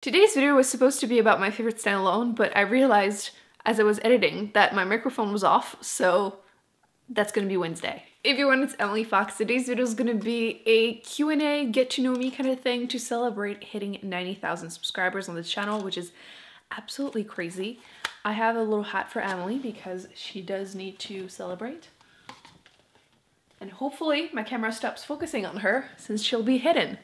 Today's video was supposed to be about my favorite standalone, but I realized as I was editing that my microphone was off, so that's gonna be Wednesday. If you want, it's Emily Fox. Today's video is gonna be a Q&A, get to know me kind of thing to celebrate hitting 90,000 subscribers on the channel, which is absolutely crazy. I have a little hat for Emily because she does need to celebrate. And hopefully my camera stops focusing on her since she'll be hidden.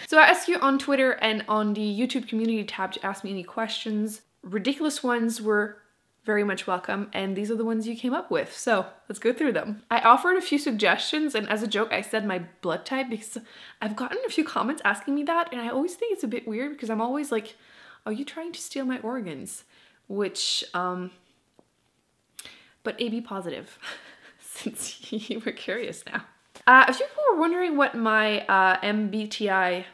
So I asked you on Twitter and on the YouTube community tab to ask me any questions. Ridiculous ones were very much welcome, and these are the ones you came up with, so let's go through them. I offered a few suggestions, and as a joke I said my blood type because I've gotten a few comments asking me that, and I always think it's a bit weird because I'm always like, are you trying to steal my organs? Which, but AB positive, since you were curious now. A few people were wondering what my MBTI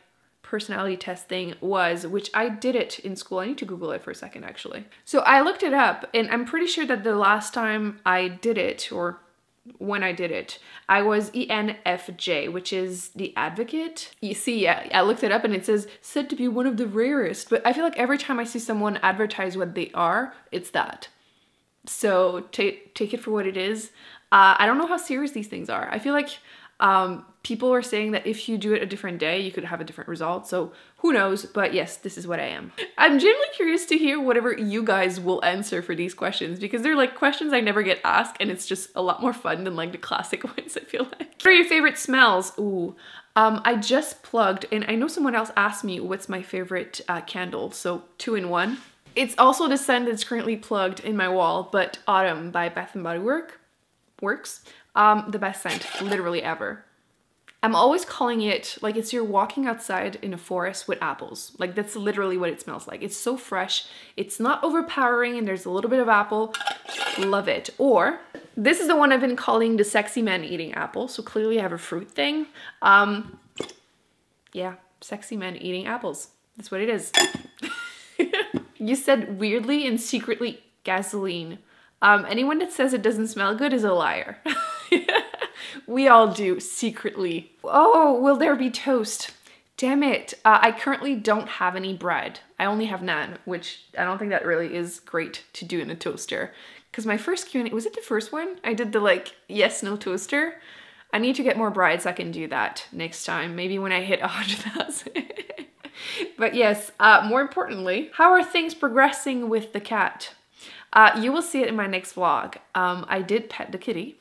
personality test thing was, which I did it in school. I need to Google it for a second, actually. So I looked it up, and I'm pretty sure that the last time I did it, or when I did it, I was ENFJ, which is the advocate. You see, yeah, I looked it up and it said to be one of the rarest, but I feel like every time I see someone advertise what they are, it's that. So take it for what it is. I don't know how serious these things are. I feel like people are saying that if you do it a different day, you could have a different result. So who knows? But yes, this is what I am. I'm genuinely curious to hear whatever you guys will answer for these questions because they're like questions I never get asked, and it's just a lot more fun than like the classic ones, I feel like. What are your favorite smells? Ooh. I just plugged, and I know someone else asked me what's my favorite candle. So 2-in-1. It's also the scent that's currently plugged in my wall, but Autumn by Bath & Body Works. The best scent literally ever. I'm always calling it like it's you're walking outside in a forest with apples. Like that's literally what it smells like. It's so fresh. It's not overpowering and there's a little bit of apple. Love it. Or this is the one I've been calling the sexy man eating apple. So clearly I have a fruit thing. Yeah, sexy man eating apples. That's what it is. You said weirdly and secretly gasoline. Anyone that says it doesn't smell good is a liar. We all do, secretly. Oh, will there be toast? Damn it. I currently don't have any bread. I only have naan, which I don't think that really is great to do in a toaster. Because my first Q&A, was it the first one? I did the like, yes, no toaster. I need to get more bread so I can do that next time. Maybe when I hit 100,000. But yes, more importantly, how are things progressing with the cat? You will see it in my next vlog. I did pet the kitty.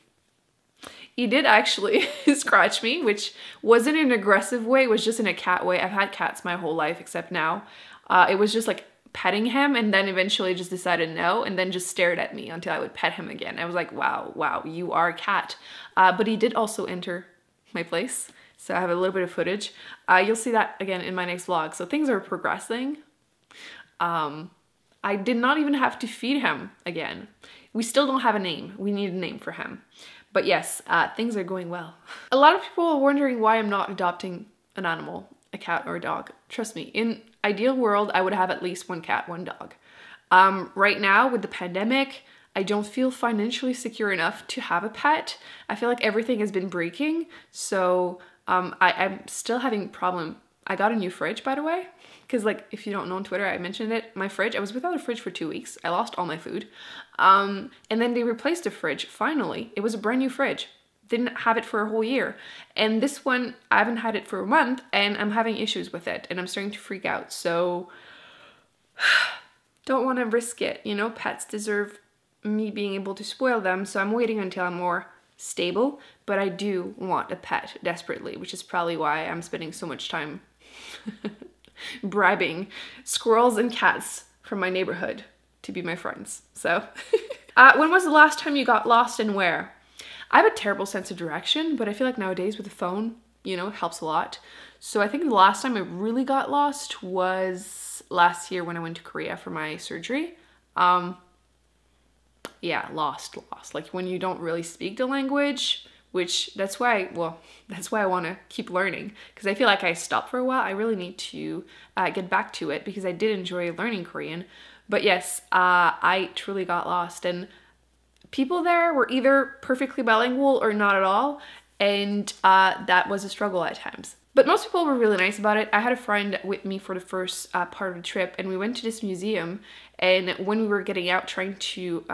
He did actually scratch me, which wasn't in an aggressive way, it was just in a cat way. I've had cats my whole life except now. It was just like petting him and then eventually just decided no and then just stared at me until I would pet him again. I was like, wow, you are a cat. But he did also enter my place. So I have a little bit of footage. You'll see that again in my next vlog. So things are progressing. I did not even have to feed him again. We still don't have a name. We need a name for him. But yes, things are going well. A lot of people are wondering why I'm not adopting an animal, a cat or a dog. Trust me, in ideal world, I would have at least one cat, one dog. Right now, with the pandemic, I don't feel financially secure enough to have a pet. I feel like everything has been breaking. So I'm still having a problem. I got a new fridge, by the way. Because like, if you don't know on Twitter, I mentioned it, my fridge, I was without a fridge for 2 weeks. I lost all my food. And then they replaced the fridge, finally. It was a brand new fridge. Didn't have it for a whole year. And this one, I haven't had it for a month and I'm having issues with it and I'm starting to freak out. So, don't want to risk it. You know, pets deserve me being able to spoil them. So I'm waiting until I'm more stable, but I do want a pet desperately, which is probably why I'm spending so much time bribing squirrels and cats from my neighborhood to be my friends. So when was the last time you got lost and where? I have a terrible sense of direction, but I feel like nowadays with the phone, you know, it helps a lot. So I think the last time I really got lost was last year when I went to Korea for my surgery. Yeah, lost. Like when you don't really speak the language, which that's why I want to keep learning because I feel like I stopped for a while. I really need to get back to it because I did enjoy learning Korean. But yes, I truly got lost and people there were either perfectly bilingual or not at all. And that was a struggle at times. But most people were really nice about it. I had a friend with me for the first part of the trip, and we went to this museum, and when we were getting out trying to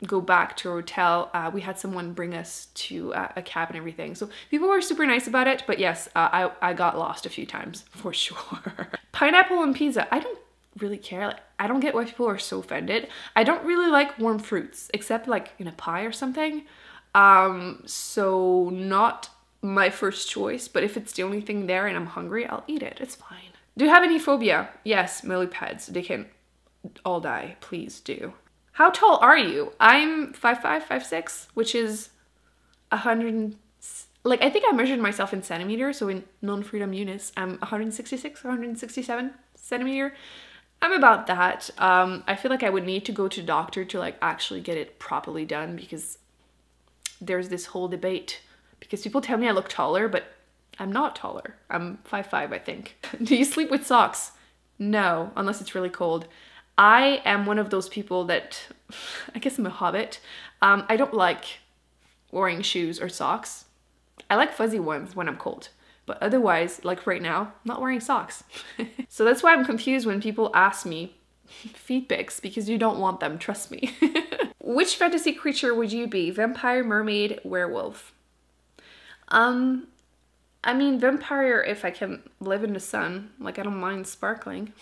go back to our hotel, we had someone bring us to a cab and everything. So people were super nice about it, but yes, I got lost a few times, for sure. Pineapple and pizza, I don't really care. Like, I don't get why people are so offended. I don't really like warm fruits, except like in a pie or something. So not my first choice, but if it's the only thing there and I'm hungry, I'll eat it. It's fine. Do you have any phobia? Yes, millipedes. They can all die. Please do. How tall are you? I'm 5'5", 5'6", which is 100. Like, I think I measured myself in centimeters, so in non-freedom units, I'm 166, 167 centimeter. I'm about that. I feel like I would need to go to a doctor to like actually get it properly done, because there's this whole debate. Because people tell me I look taller, but I'm not taller. I'm 5'5", I think. Do you sleep with socks? No, unless it's really cold. I am one of those people that, I guess I'm a hobbit. I don't like wearing shoes or socks. I like fuzzy ones when I'm cold. But otherwise, like right now, I'm not wearing socks. So that's why I'm confused when people ask me feet pics, because you don't want them, trust me. Which fantasy creature would you be? Vampire, mermaid, werewolf? I mean, vampire if I can live in the sun. Like, I don't mind sparkling.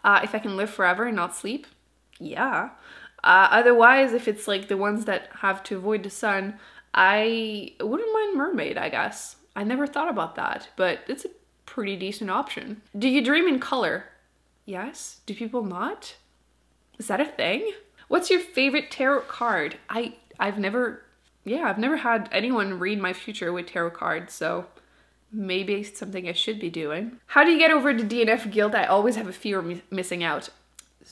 If I can live forever and not sleep, yeah. Otherwise, if it's like the ones that have to avoid the sun, I wouldn't mind mermaid, I guess. I never thought about that, but it's a pretty decent option. Do you dream in color? Yes. Do people not? Is that a thing? What's your favorite tarot card? I've never had anyone read my future with tarot cards, so maybe it's something I should be doing. How do you get over the Dnf Guild? I always have a fear of missing out.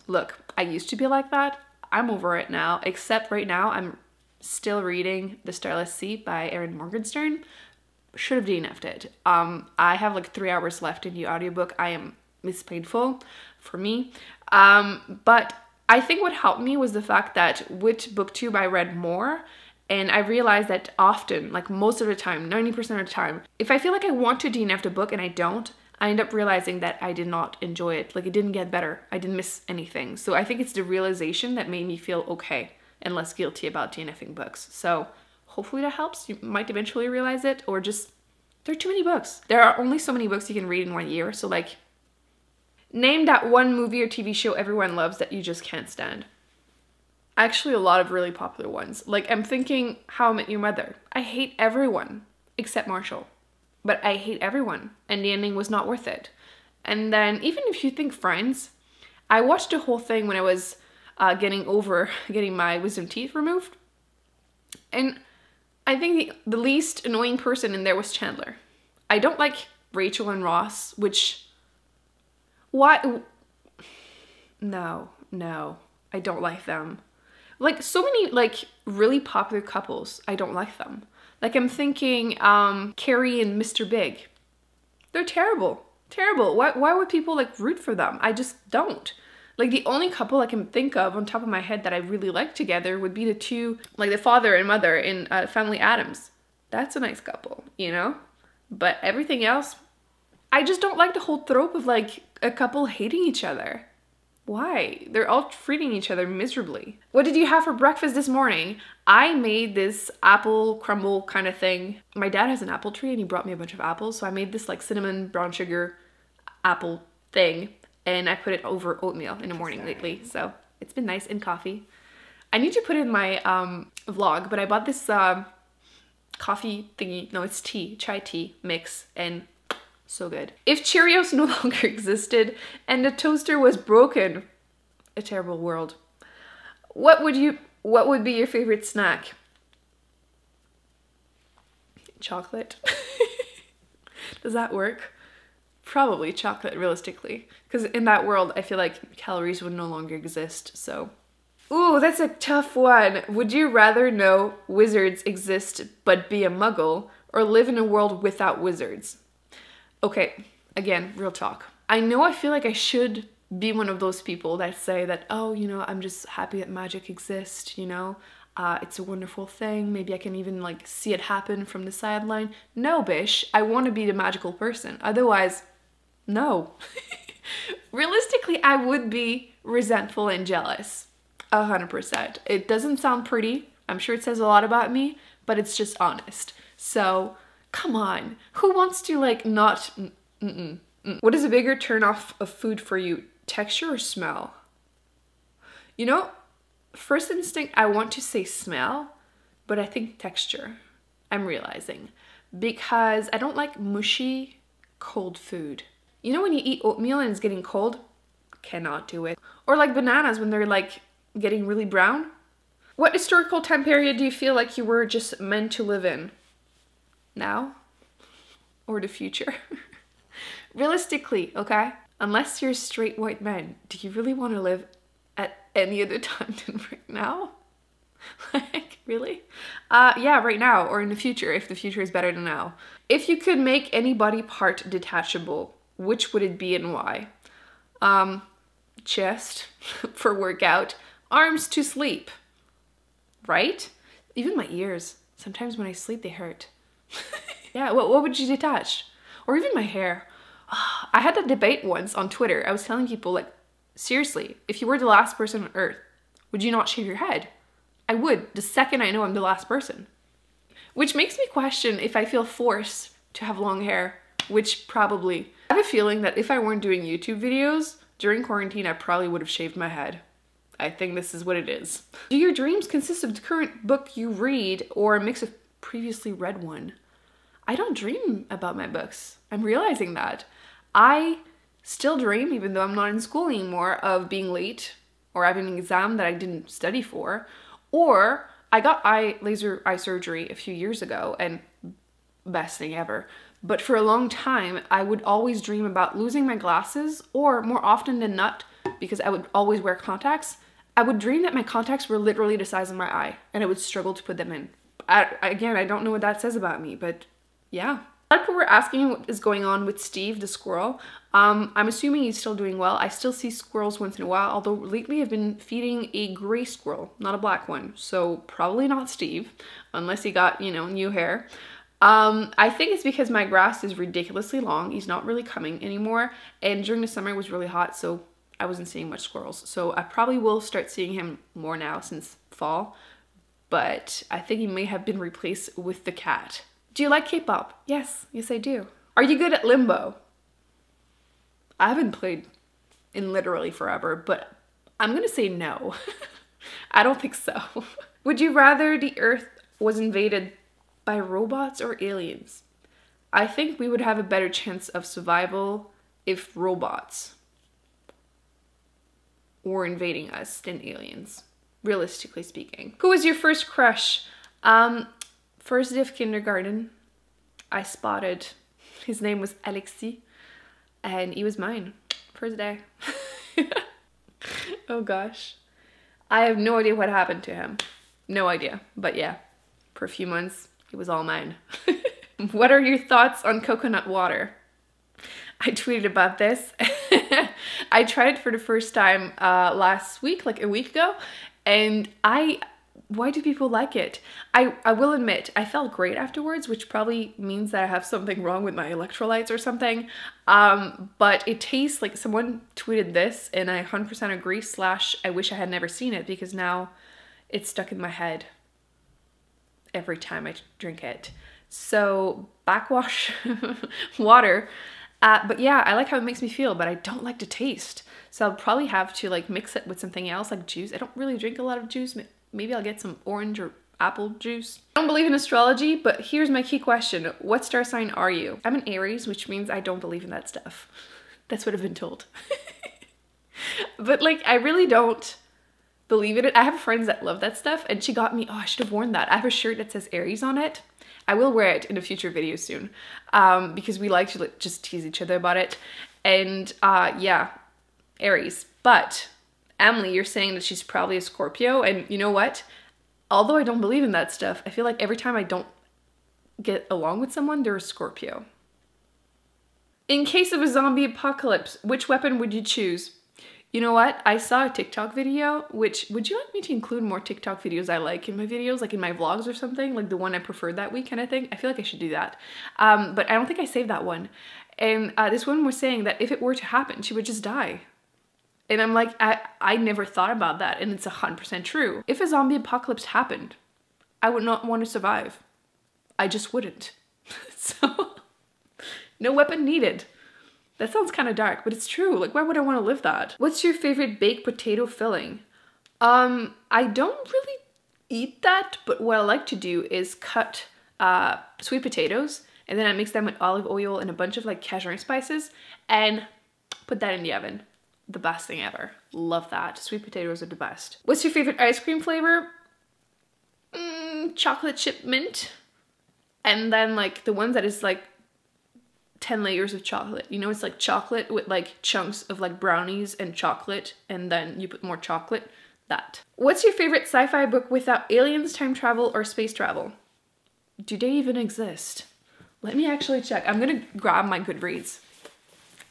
Look, I used to be like that. I'm over it now, except right now I'm still reading The Starless Sea by Erin Morgenstern. Should have DNF'd it. I have like 3 hours left in the audiobook. It's painful for me. But I think what helped me was the fact that with booktube I read more, and I realized that often, like most of the time, 90% of the time, if I feel like I want to DNF the book and I don't, I end up realizing that I did not enjoy it. Like, it didn't get better. I didn't miss anything. So I think it's the realization that made me feel okay and less guilty about DNFing books. So hopefully that helps. You might eventually realize it, or just, there are too many books. There are only so many books you can read in 1 year. So like, name that one movie or TV show everyone loves that you just can't stand. Actually, a lot of really popular ones. Like, I'm thinking How I Met Your Mother. I hate everyone except Marshall. But I hate everyone, and the ending was not worth it. And then even if you think Friends, I watched the whole thing when I was getting my wisdom teeth removed. And I think the least annoying person in there was Chandler. I don't like Rachel and Ross, which... Why? No, I don't like them. Like, so many, like, really popular couples, I don't like them. Like, I'm thinking, Kari and Mr. Big. They're terrible. Terrible. Why would people, like, root for them? I just don't. Like, the only couple I can think of on top of my head that I really like together would be the two, like, the father and mother in Family Addams. That's a nice couple, you know? But everything else, I just don't like the whole trope of, like, a couple hating each other. Why? They're all treating each other miserably. What did you have for breakfast this morning? I made this apple crumble kind of thing. My dad has an apple tree and he brought me a bunch of apples. So I made this like cinnamon brown sugar apple thing and I put it over oatmeal in the morning lately. So it's been nice, and coffee. I need to put in my vlog, but I bought this coffee thingy. No, it's tea, chai tea mix, and so good. If Cheerios no longer existed and the toaster was broken, a terrible world, what would be your favorite snack? Chocolate. Does that work? Probably chocolate, realistically. Because in that world, I feel like calories would no longer exist, so. Ooh, that's a tough one. Would you rather know wizards exist but be a muggle, or live in a world without wizards? Okay, again, real talk. I know I feel like I should be one of those people that say that, oh, you know, I'm just happy that magic exists, you know? It's a wonderful thing. Maybe I can even like see it happen from the sideline. No, bish, I want to be the magical person. Otherwise, no. Realistically, I would be resentful and jealous. 100%. It doesn't sound pretty. I'm sure it says a lot about me, but it's just honest. So, come on. Who wants to like not... What is a bigger turn off of food for you? Texture or smell? You know, first instinct, I want to say smell, but I think texture. I'm realizing. Because I don't like mushy, cold food. You know when you eat oatmeal and it's getting cold? Cannot do it. Or like bananas when they're like getting really brown. What historical time period do you feel like you were just meant to live in? Now? Or the future? Realistically, okay? Unless you're a straight white man, do you really want to live at any other time than right now? Like, really? Yeah, right now or in the future, if the future is better than now. If you could make any body part detachable, which would it be and why? Chest for workout, arms to sleep, right? Even my ears. Sometimes when I sleep, they hurt. Yeah, what would you detach? Or even my hair. I had a debate once on Twitter. I was telling people, like, seriously, if you were the last person on Earth, would you not shave your head? I would, the second I know I'm the last person. Which makes me question if I feel forced to have long hair, which probably... I have a feeling that if I weren't doing YouTube videos, during quarantine, I probably would have shaved my head. I think this is what it is. Do your dreams consist of the current book you read or a mix of previously read one? I don't dream about my books. I'm realizing that. I still dream, even though I'm not in school anymore, of being late or having an exam that I didn't study for. Or I got laser eye surgery a few years ago and best thing ever. But for a long time, I would always dream about losing my glasses, or more often than not, because I would always wear contacts, I would dream that my contacts were literally the size of my eye and I would struggle to put them in. Again, I don't know what that says about me, but yeah. A lot of people were asking what is going on with Steve, the squirrel. I'm assuming he's still doing well. I still see squirrels once in a while, although lately I've been feeding a gray squirrel, not a black one. So probably not Steve, unless he got, you know, new hair. I think it's because my grass is ridiculously long. He's not really coming anymore. And during the summer it was really hot, so I wasn't seeing much squirrels. So I probably will start seeing him more now since fall. But I think he may have been replaced with the cat. Do you like K-pop? Yes, yes I do. Are you good at Limbo? I haven't played in literally forever, but I'm gonna say no. I don't think so. Would you rather the Earth was invaded by robots or aliens? I think we would have a better chance of survival if robots were invading us than aliens, realistically speaking. Who was your first crush? First day of kindergarten, I spotted, his name was Alexis, and he was mine. First day. Oh gosh. I have no idea what happened to him. No idea, but yeah, for a few months, he was all mine. What are your thoughts on coconut water? I tweeted about this. I tried it for the first time last week, like a week ago, and why do people like it? I will admit, I felt great afterwards, which probably means that I have something wrong with my electrolytes or something. But it tastes like, someone tweeted this and I 100% agree, / I wish I had never seen it because now it's stuck in my head every time I drink it. So backwash water. But yeah, I like how it makes me feel, but I don't like the taste. So I'll probably have to like mix it with something else like juice. I don't really drink a lot of juice. Maybe I'll get some orange or apple juice. I don't believe in astrology, but here's my key question. What star sign are you? I'm an Aries, which means I don't believe in that stuff. That's what I've been told. But like, I really don't believe in it. I have friends that love that stuff and she got me, oh, I should have worn that. I have a shirt that says Aries on it. I will wear it in a future video soon because we like to just tease each other about it. And yeah, Aries. But Emily, you're saying that she's probably a Scorpio, and you know what? Although I don't believe in that stuff, I feel like every time I don't get along with someone, they're a Scorpio. In case of a zombie apocalypse, which weapon would you choose? You know what? I saw a TikTok video, which, would you like me to include more TikTok videos I like in my videos, like in my vlogs or something? Like the one I preferred that week kind of thing? I feel like I should do that. But I don't think I saved that one. And this woman was saying that if it were to happen, she would just die. And I'm like, I never thought about that, and it's 100% true. If a zombie apocalypse happened, I would not want to survive. I just wouldn't. So, no weapon needed. That sounds kind of dark, but it's true. Like, why would I want to live that? What's your favorite baked potato filling? I don't really eat that, but what I like to do is cut sweet potatoes, and then I mix them with olive oil and a bunch of like cashmere spices and put that in the oven. The best thing ever. Love that. Sweet potatoes are the best. What's your favorite ice cream flavor? Chocolate chip mint. And then like the ones that is like 10 layers of chocolate. You know, it's like chocolate with like chunks of like brownies and chocolate, and then you put more chocolate. That. What's your favorite sci-fi book without aliens, time travel, or space travel? Do they even exist? Let me actually check. I'm gonna grab my Goodreads.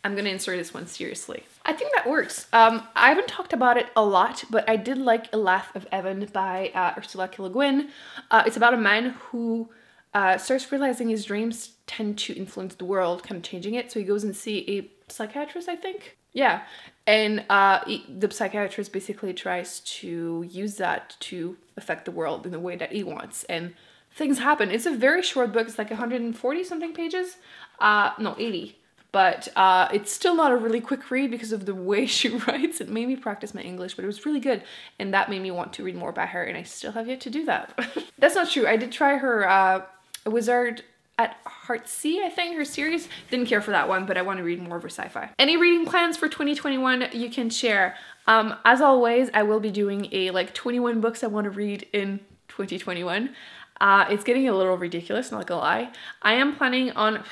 I'm gonna insert this one seriously. I think that works. I haven't talked about it a lot, but I did like A Laugh of Evan by Ursula K. Le Guin. It's about a man who starts realizing his dreams tend to influence the world, kind of changing it. So he goes and see a psychiatrist, I think. Yeah, and the psychiatrist basically tries to use that to affect the world in the way that he wants, and things happen. It's a very short book. It's like 140 something pages. No, 80. But it's still not a really quick read because of the way she writes. It made me practice my English, but it was really good. And that made me want to read more by her, and I still have yet to do that. That's not true. I did try her A Wizard at Heartsea, I think, her series. Didn't care for that one, but I want to read more of her sci-fi. Any reading plans for 2021 you can share? As always, I will be doing a like 21 books I want to read in 2021. It's getting a little ridiculous, not gonna lie. I am planning on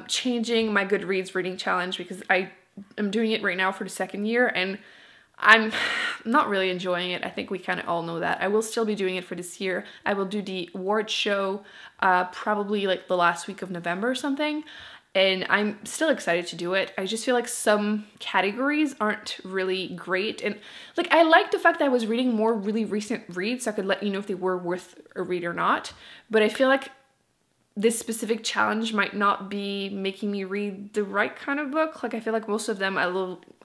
changing my Goodreads reading challenge because I am doing it right now for the second year, and I'm not really enjoying it. I think we kind of all know that. I will still be doing it for this year. I will do the award show probably like the last week of November or something, and I'm still excited to do it. I just feel like some categories aren't really great, and like I like the fact that I was reading more really recent reads so I could let you know if they were worth a read or not, but I feel like this specific challenge might not be making me read the right kind of book. Like I feel like most of them I'm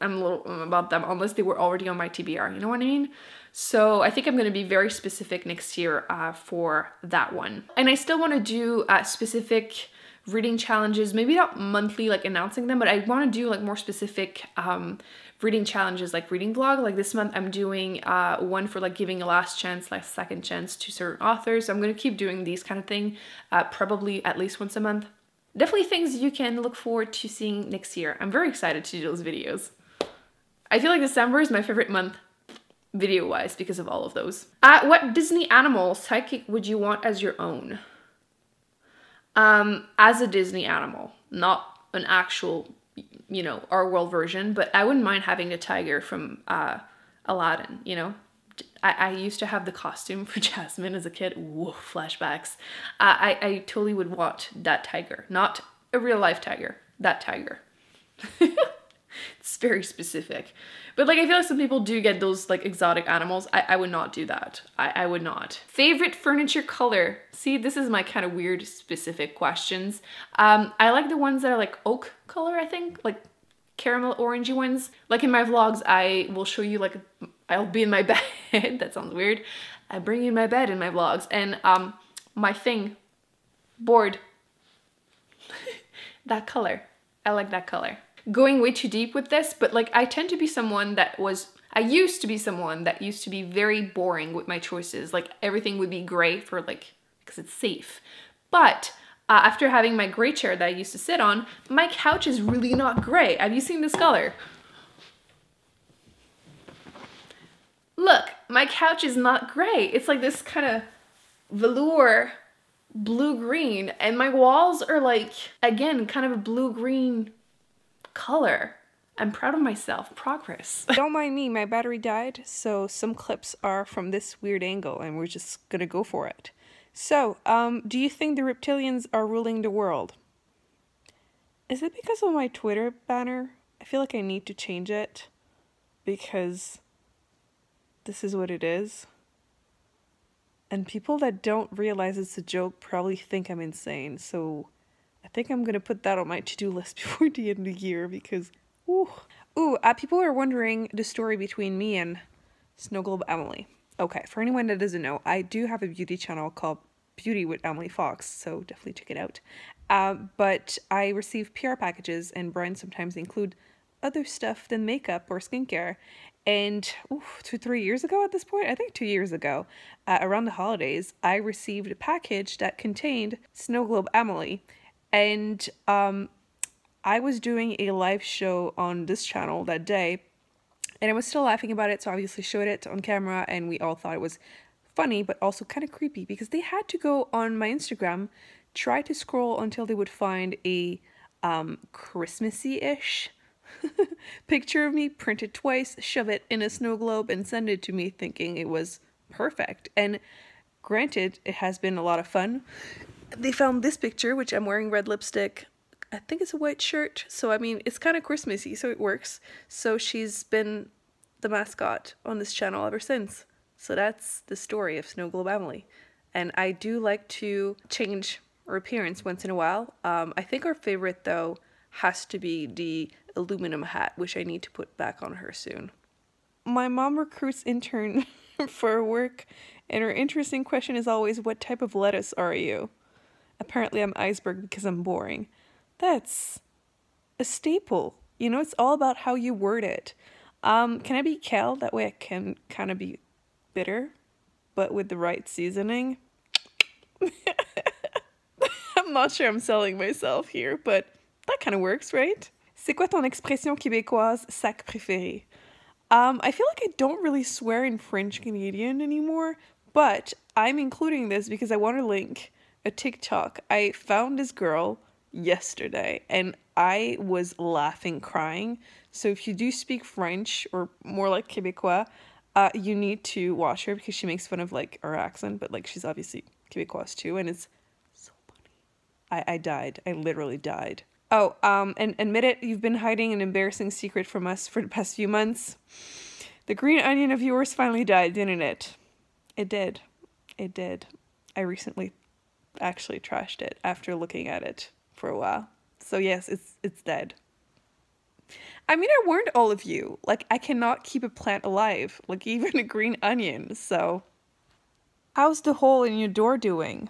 a little about them unless they were already on my TBR, you know what I mean? So I think I'm gonna be very specific next year for that one. And I still wanna do specific reading challenges, maybe not monthly like announcing them, but I wanna do like more specific reading challenges like reading vlog. Like this month I'm doing one for like giving a last chance, like second chance to certain authors. So I'm gonna keep doing these kind of thing, probably at least once a month. Definitely things you can look forward to seeing next year. I'm very excited to do those videos. I feel like December is my favorite month video wise because of all of those. What Disney animal sidekick would you want as your own? As a Disney animal, not an actual, you know, our world version, but I wouldn't mind having the tiger from Aladdin, you know. I used to have the costume for Jasmine as a kid. Whoa, flashbacks. I totally would want that tiger, not a real life tiger, that tiger. It's very specific. But like I feel like some people do get those like exotic animals. I would not do that. I would not. Favorite furniture color? See, this is my kind of weird specific questions. I like the ones that are like oak color, I think, like caramel orangey ones. Like in my vlogs, I will show you like, I'll be in my bed. That sounds weird. I bring you my bed in my vlogs, and my board, that color. I like that color. Going way too deep with this, but like I tend to be someone that I used to be someone that used to be very boring with my choices. Like everything would be gray for like, because it's safe. But after having my gray chair that I used to sit on, my couch is really not gray. Have you seen this color? Look, my couch is not gray. It's like this kind of velour blue-green, and my walls are like, again, kind of a blue-green color. I'm proud of myself. Progress. Don't mind me, my battery died, so some clips are from this weird angle and we're just gonna go for it. So, do you think the reptilians are ruling the world? Is it because of my Twitter banner? I feel like I need to change it. because this is what it is. And people that don't realize it's a joke probably think I'm insane. So I think I'm going to put that on my to-do list before the end of the year because, ooh. People are wondering the story between me and Snow Globe Emily. Okay, for anyone that doesn't know, I do have a beauty channel called Beauty with Emily Fox, so definitely check it out. But I receive PR packages, and brands sometimes include other stuff than makeup or skincare. And 2-3 years ago at this point, I think 2 years ago, around the holidays, I received a package that contained Snow Globe Emily. And I was doing a live show on this channel that day, and I was still laughing about it, so I obviously showed it on camera, and we all thought it was funny, but also kind of creepy, because they had to go on my Instagram, try to scroll until they would find a Christmassy-ish picture of me, print it twice, shove it in a snow globe, and send it to me thinking it was perfect. And granted, it has been a lot of fun. They found this picture, which I'm wearing red lipstick. I think it's a white shirt, so I mean, it's kind of Christmassy, so it works. So she's been the mascot on this channel ever since. So that's the story of Snow Globe Emily. And I do like to change her appearance once in a while. I think our favorite, though, has to be the aluminum hat, which I need to put back on her soon. My mom recruits intern for work, and her interesting question is always, what type of lettuce are you? Apparently I'm iceberg because I'm boring. That's a staple. You know, it's all about how you word it. Can I be Kel? That way I can kind of be bitter, but with the right seasoning. I'm not sure I'm selling myself here, but that kind of works, right? C'est quoi ton expression québécoise sac préféré? I feel like I don't really swear in French Canadian anymore, but I'm including this because I want to link a TikTok. I found this girl yesterday and I was laughing, crying. So if you do speak French or more like Québécois, you need to watch her because she makes fun of like our accent, but like she's obviously Québécoise too, and it's so funny. I died. I literally died. Oh, and admit it, you've been hiding an embarrassing secret from us for the past few months. The green onion of yours finally died, didn't it? It did. It did. I recently actually trashed it after looking at it for a while. So yes, it's dead. I mean, I warned all of you. Like, I cannot keep a plant alive. Like, even a green onion, so. How's the hole in your door doing?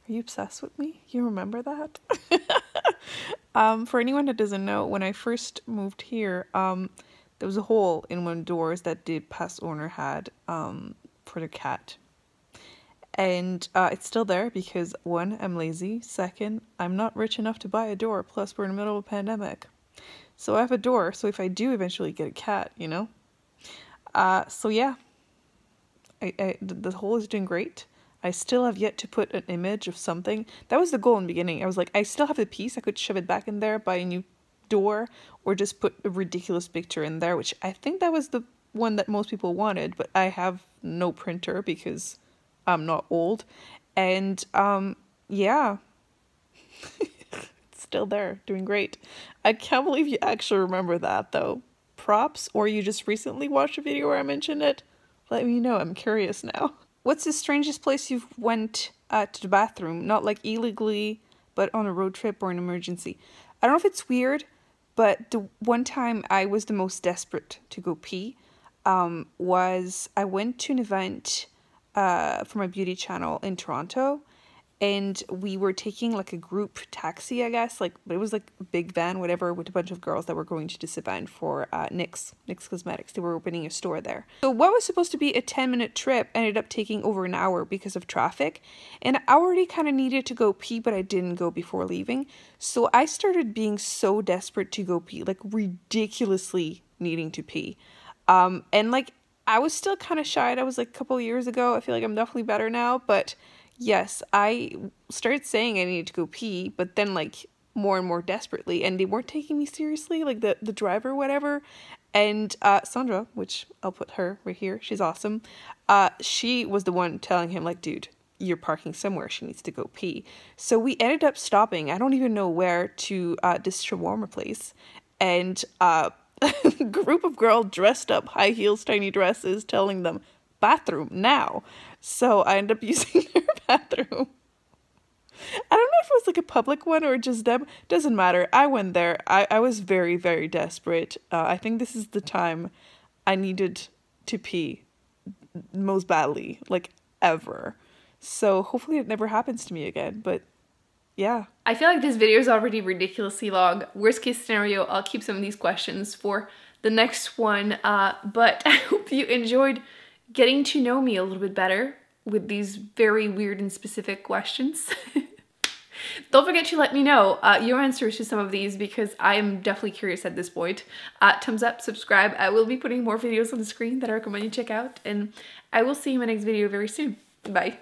Are you obsessed with me? You remember that? For anyone that doesn't know, when I first moved here, there was a hole in one of the doors that the past owner had for the cat. And it's still there because, one, I'm lazy. Second, I'm not rich enough to buy a door. Plus, we're in the middle of a pandemic. So I have a door. So if I do eventually get a cat, you know? So yeah. The hole is doing great. I still have yet to put an image of something. That was the goal in the beginning. I was like, I still have the piece. I could shove it back in there, buy a new door, or just put a ridiculous picture in there, which I think that was the one that most people wanted. But I have no printer because I'm not old. And yeah. It's still there, doing great. I can't believe you actually remember that, though. Props, or you just recently watched a video where I mentioned it? Let me know, I'm curious now. What's the strangest place you've went to the bathroom? Not like illegally, but on a road trip or an emergency. I don't know if it's weird, but the one time I was the most desperate to go pee was I went to an event for my beauty channel in Toronto, and we were taking like a group taxi, I guess, like, but it was like a big van, whatever, with a bunch of girls that were going to this event for NYX Cosmetics. They were opening a store there. So what was supposed to be a 10-minute trip ended up taking over an hour because of traffic, and I already kind of needed to go pee, but I didn't go before leaving. So I started being so desperate to go pee, like ridiculously needing to pee. And like, I was still kind of shy. That was like a couple of years ago. I feel like I'm definitely better now, but yes, I started saying I needed to go pee, but then like more and more desperately, and they weren't taking me seriously, like the driver or whatever. And Sandra, which I'll put her right here, she's awesome. She was the one telling him like, dude, you're parking somewhere, she needs to go pee. So we ended up stopping, I don't even know where, to this shawarma place. and group of girls dressed up, high heels, tiny dresses, telling them, bathroom now. So I end up using their bathroom. I don't know if it was like a public one or just them. Doesn't matter. I went there. I was very, very desperate. I think this is the time I needed to pee most badly, like ever. So hopefully it never happens to me again. But yeah. I feel like this video is already ridiculously long. Worst case scenario, I'll keep some of these questions for the next one. But I hope you enjoyed getting to know me a little bit better with these very weird and specific questions. Don't forget to let me know your answers to some of these, because I am definitely curious at this point. Thumbs up, subscribe. I will be putting more videos on the screen that I recommend you check out, and I will see you in my next video very soon. Bye.